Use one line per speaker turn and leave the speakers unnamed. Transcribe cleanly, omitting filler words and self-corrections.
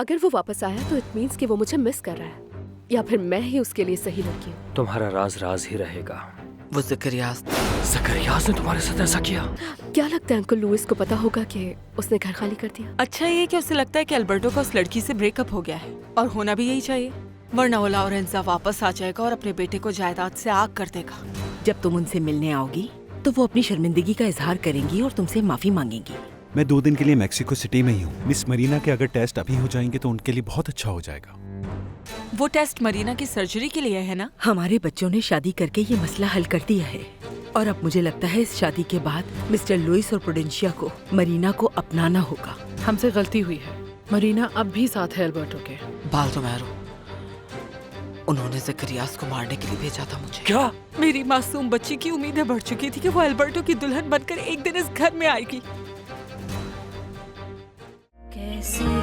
अगर वो वापस आया तो इट मीन्स कि वो मुझे मिस कर रहा है, या फिर मैं ही उसके लिए सही लड़की हूँ।
तुम्हारा राज राज ही रहेगा।
वो ज़करियास
ने तुम्हारे साथ ऐसा किया?
क्या लगता है अंकल लुइस को पता होगा कि उसने घर खाली कर दिया?
अच्छा ये कि उसे लगता है कि अल्बर्टो का उस लड़की से ब्रेकअप हो गया है, और होना भी यही चाहिए, वरना वो लॉरेंजा वापस आ जाएगा और अपने बेटे को जायदाद से आग कर देगा।
जब तुम उनसे मिलने आओगी तो वो अपनी शर्मिंदगी का इजहार करेंगी और तुमसे माफी मांगेंगी।
मैं 2 दिन के लिए मेक्सिको सिटी में ही हूँ। मिस मरीना के अगर टेस्ट अभी हो जाएंगे तो उनके लिए बहुत अच्छा हो जाएगा।
वो टेस्ट मरीना की सर्जरी के लिए है ना?
हमारे बच्चों ने शादी करके ये मसला हल कर दिया है, और अब मुझे लगता है इस शादी के बाद मिस्टर लुइस और प्रुडेंशिया को मरीना को अपनाना होगा।
हमसे गलती हुई है, मरीना अब भी साथ है अल्बर्टो के।
बाल तो महरो, उन्होंने ज़करियास को मारने के लिए भेजा था मुझे।
क्या? मेरी मासूम बच्ची की उम्मीदें बढ़ चुकी थी कि वो अल्बर्टो की दुल्हन बनकर एक दिन इस घर में आएगी।
कैसे